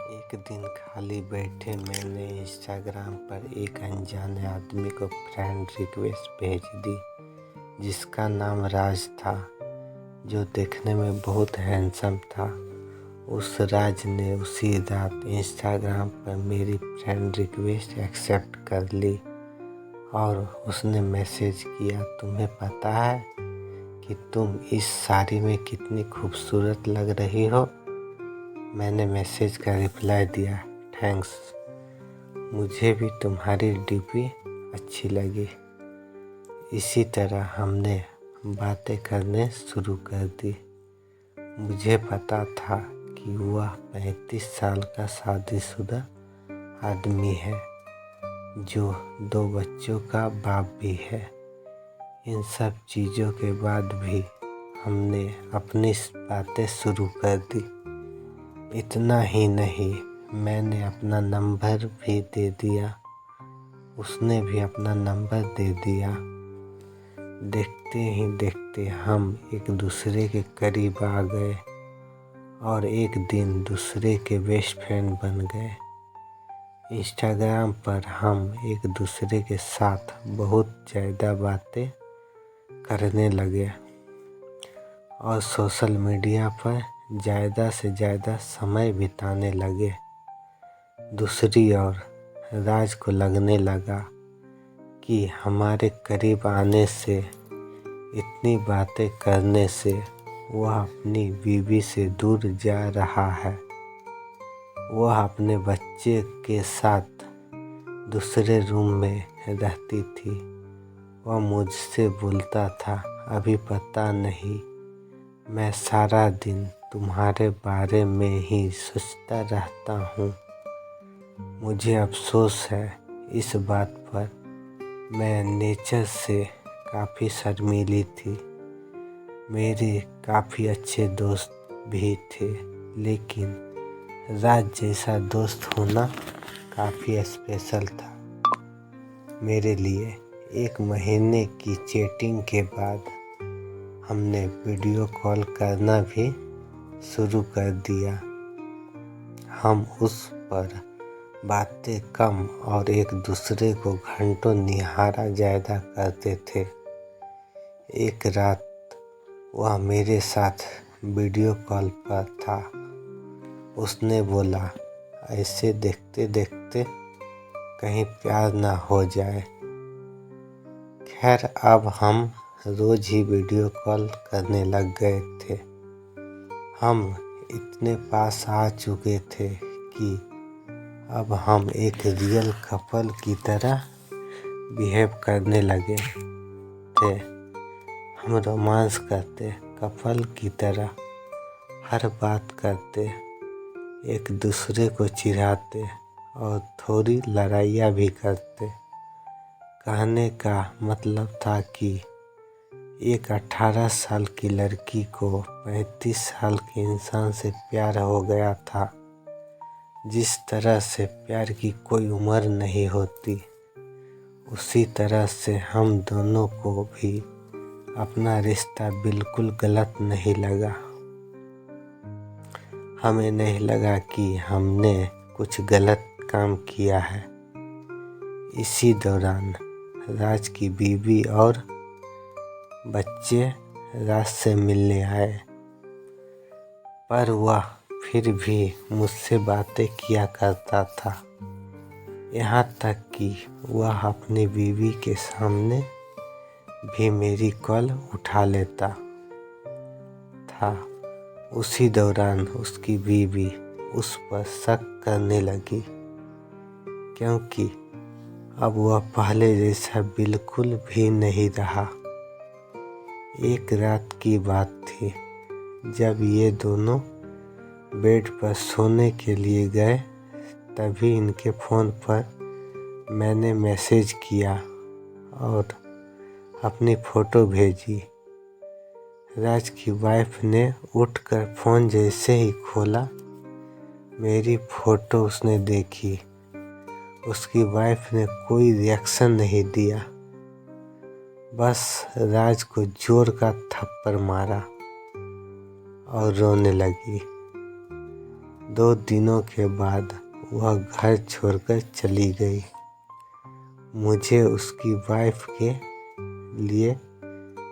एक दिन खाली बैठे मैंने इंस्टाग्राम पर एक अनजाने आदमी को फ्रेंड रिक्वेस्ट भेज दी, जिसका नाम राज था, जो देखने में बहुत हैंडसम था। उस राज ने उसी रात इंस्टाग्राम पर मेरी फ्रेंड रिक्वेस्ट एक्सेप्ट कर ली और उसने मैसेज किया, तुम्हें पता है कि तुम इस साड़ी में कितनी खूबसूरत लग रही हो। मैंने मैसेज का रिप्लाई दिया, थैंक्स, मुझे भी तुम्हारी डीपी अच्छी लगी। इसी तरह हमने बातें करने शुरू कर दी। मुझे पता था कि वह 35 साल का शादीशुदा आदमी है, जो 2 बच्चों का बाप भी है। इन सब चीज़ों के बाद भी हमने अपनी बातें शुरू कर दी। इतना ही नहीं, मैंने अपना नंबर भी दे दिया, उसने भी अपना नंबर दे दिया। देखते ही देखते हम एक दूसरे के करीब आ गए और एक दिन दूसरे के बेस्ट फ्रेंड बन गए। इंस्टाग्राम पर हम एक दूसरे के साथ बहुत ज़्यादा बातें करने लगे और सोशल मीडिया पर ज़्यादा से ज़्यादा समय बिताने लगे। दूसरी ओर राज को लगने लगा कि हमारे करीब आने से, इतनी बातें करने से वह अपनी बीवी से दूर जा रहा है। वह अपने बच्चे के साथ दूसरे रूम में रहती थी। वह मुझसे बोलता था, अभी पता नहीं, मैं सारा दिन तुम्हारे बारे में ही सोचता रहता हूँ। मुझे अफसोस है इस बात पर। मैं नेचर से काफ़ी शर्मीली थी। मेरे काफ़ी अच्छे दोस्त भी थे, लेकिन राज जैसा दोस्त होना काफ़ी स्पेशल था मेरे लिए। 1 महीने की चैटिंग के बाद हमने वीडियो कॉल करना भी शुरू कर दिया। हम उस पर बातें कम और एक दूसरे को घंटों निहारा ज़्यादा करते थे। एक रात वह मेरे साथ वीडियो कॉल पर था। उसने बोला, ऐसे देखते देखते कहीं प्यार ना हो जाए। खैर, अब हम रोज़ ही वीडियो कॉल करने लग गए थे। हम इतने पास आ चुके थे कि अब हम एक रियल कपल की तरह बिहेव करने लगे थे। हम रोमांस करते, कपल की तरह हर बात करते, एक दूसरे को चिढ़ाते और थोड़ी लड़ाइयाँ भी करते। कहने का मतलब था कि एक 18 साल की लड़की को 35 साल के इंसान से प्यार हो गया था। जिस तरह से प्यार की कोई उम्र नहीं होती, उसी तरह से हम दोनों को भी अपना रिश्ता बिल्कुल गलत नहीं लगा। हमें नहीं लगा कि हमने कुछ गलत काम किया है। इसी दौरान राज की बीवी और बच्चे राज से मिलने आए, पर वह फिर भी मुझसे बातें किया करता था। यहाँ तक कि वह अपनी बीवी के सामने भी मेरी कॉल उठा लेता था। उसी दौरान उसकी बीवी उस पर शक करने लगी, क्योंकि अब वह पहले जैसा बिल्कुल भी नहीं रहा। एक रात की बात थी, जब ये दोनों बेड पर सोने के लिए गए, तभी इनके फ़ोन पर मैंने मैसेज किया और अपनी फ़ोटो भेजी। राज की वाइफ ने उठकर फ़ोन जैसे ही खोला, मेरी फ़ोटो उसने देखी। उसकी वाइफ ने कोई रिएक्शन नहीं दिया, बस राज को जोर का थप्पड़ मारा और रोने लगी। 2 दिनों के बाद वह घर छोड़कर चली गई। मुझे उसकी वाइफ के लिए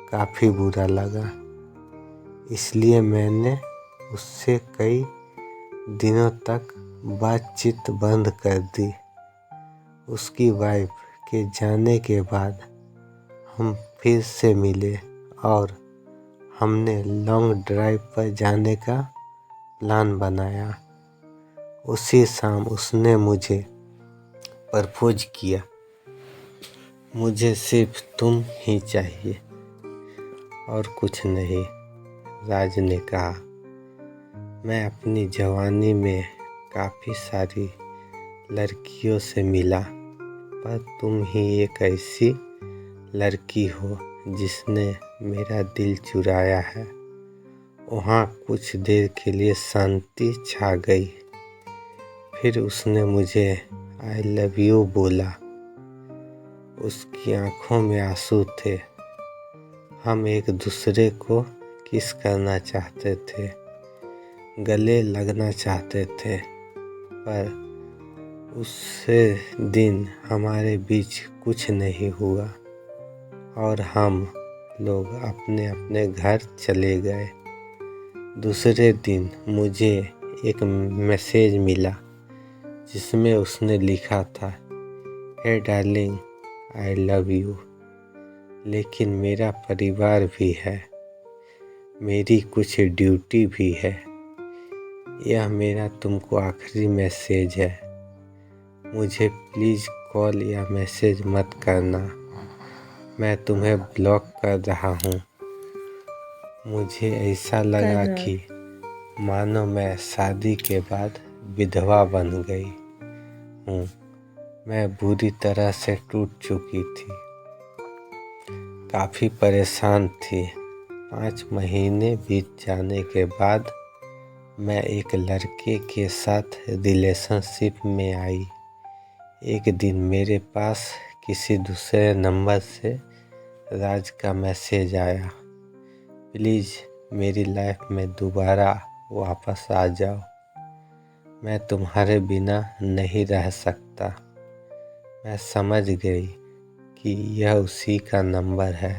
काफ़ी बुरा लगा, इसलिए मैंने उससे कई दिनों तक बातचीत बंद कर दी। उसकी वाइफ के जाने के बाद हम फिर से मिले और हमने लॉन्ग ड्राइव पर जाने का प्लान बनाया। उसी शाम उसने मुझे प्रपोज किया। मुझे सिर्फ तुम ही चाहिए और कुछ नहीं, राज ने कहा। मैं अपनी जवानी में काफ़ी सारी लड़कियों से मिला, पर तुम ही एक ऐसी लड़की हो जिसने मेरा दिल चुराया है। वहाँ कुछ देर के लिए शांति छा गई। फिर उसने मुझे आई लव यू बोला। उसकी आंखों में आंसू थे। हम एक दूसरे को किस करना चाहते थे, गले लगना चाहते थे, पर उससे दिन हमारे बीच कुछ नहीं हुआ और हम लोग अपने अपने घर चले गए। दूसरे दिन मुझे एक मैसेज मिला जिसमें उसने लिखा था, हे डार्लिंग आई लव यू, लेकिन मेरा परिवार भी है, मेरी कुछ ड्यूटी भी है। यह मेरा तुमको आखिरी मैसेज है। मुझे प्लीज़ कॉल या मैसेज मत करना। मैं तुम्हें ब्लॉक कर रहा हूँ। मुझे ऐसा लगा कि मानो मैं शादी के बाद विधवा बन गई हूँ। मैं बुरी तरह से टूट चुकी थी, काफ़ी परेशान थी। 5 महीने बीत जाने के बाद मैं एक लड़के के साथ रिलेशनशिप में आई। एक दिन मेरे पास किसी दूसरे नंबर से राज का मैसेज आया, प्लीज़ मेरी लाइफ में दोबारा वापस आ जाओ, मैं तुम्हारे बिना नहीं रह सकता। मैं समझ गई कि यह उसी का नंबर है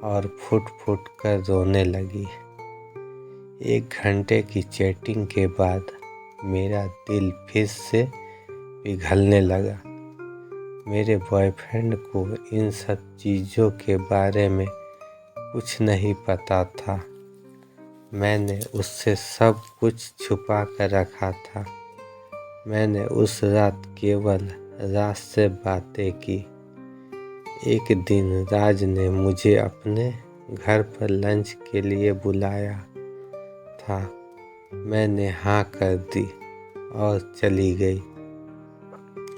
और फुट फुट कर रोने लगी। 1 घंटे की चैटिंग के बाद मेरा दिल फिर से पिघलने लगा। मेरे बॉयफ्रेंड को इन सब चीज़ों के बारे में कुछ नहीं पता था। मैंने उससे सब कुछ छुपा कर रखा था। मैंने उस रात केवल राज से बातें की। एक दिन राज ने मुझे अपने घर पर लंच के लिए बुलाया था। मैंने हाँ कर दी और चली गई।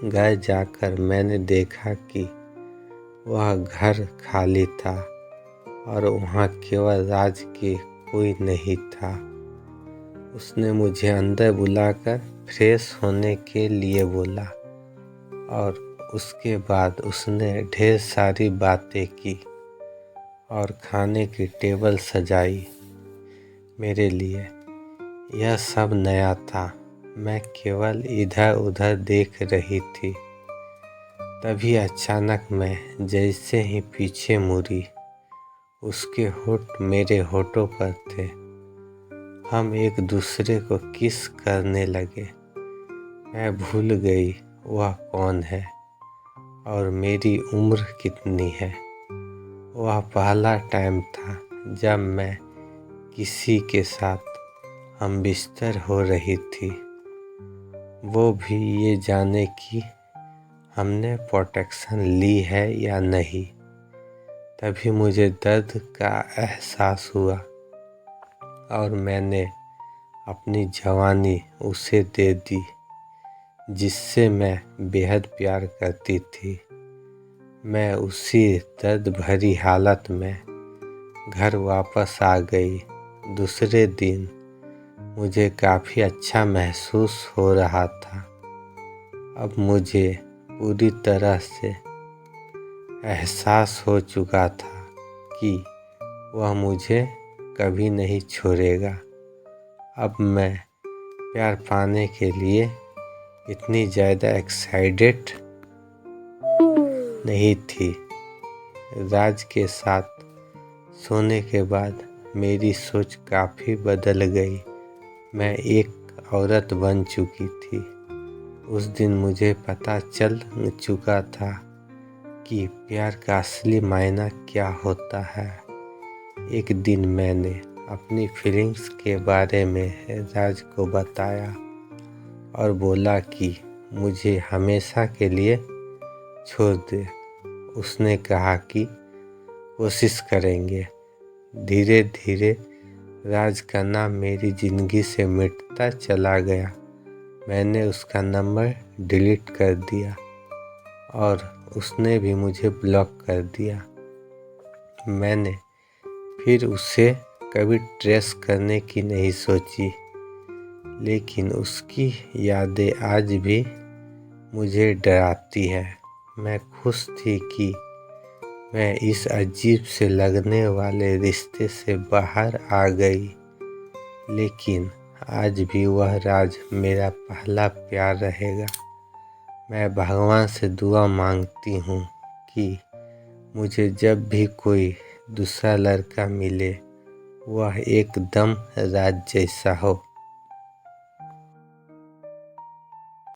घर जाकर मैंने देखा कि वह घर खाली था और वहाँ केवल राज के कोई नहीं था। उसने मुझे अंदर बुलाकर फ्रेश होने के लिए बोला और उसके बाद उसने ढेर सारी बातें की और खाने की टेबल सजाई मेरे लिए। यह सब नया था। मैं केवल इधर उधर देख रही थी। तभी अचानक मैं जैसे ही पीछे मुड़ी, उसके होठ मेरे होठों पर थे। हम एक दूसरे को किस करने लगे। मैं भूल गई वह कौन है और मेरी उम्र कितनी है। वह पहला टाइम था जब मैं किसी के साथ हम बिस्तर हो रही थी, वो भी ये जाने कि हमने प्रोटेक्शन ली है या नहीं। तभी मुझे दर्द का एहसास हुआ और मैंने अपनी जवानी उसे दे दी, जिससे मैं बेहद प्यार करती थी। मैं उसी दर्द भरी हालत में घर वापस आ गई। दूसरे दिन मुझे काफ़ी अच्छा महसूस हो रहा था। अब मुझे पूरी तरह से एहसास हो चुका था कि वह मुझे कभी नहीं छोड़ेगा। अब मैं प्यार पाने के लिए इतनी ज़्यादा एक्साइटेड नहीं थी। राज के साथ सोने के बाद मेरी सोच काफ़ी बदल गई। मैं एक औरत बन चुकी थी। उस दिन मुझे पता चल चुका था कि प्यार का असली मायना क्या होता है। एक दिन मैंने अपनी फीलिंग्स के बारे में राज को बताया और बोला कि मुझे हमेशा के लिए छोड़ दे। उसने कहा कि कोशिश करेंगे। धीरे धीरे राज का नाम मेरी ज़िंदगी से मिटता चला गया। मैंने उसका नंबर डिलीट कर दिया और उसने भी मुझे ब्लॉक कर दिया। मैंने फिर उसे कभी ट्रेस करने की नहीं सोची, लेकिन उसकी यादें आज भी मुझे डराती है। मैं खुश थी कि मैं इस अजीब से लगने वाले रिश्ते से बाहर आ गई, लेकिन आज भी वह राज मेरा पहला प्यार रहेगा। मैं भगवान से दुआ मांगती हूँ कि मुझे जब भी कोई दूसरा लड़का मिले वह एकदम राज जैसा हो।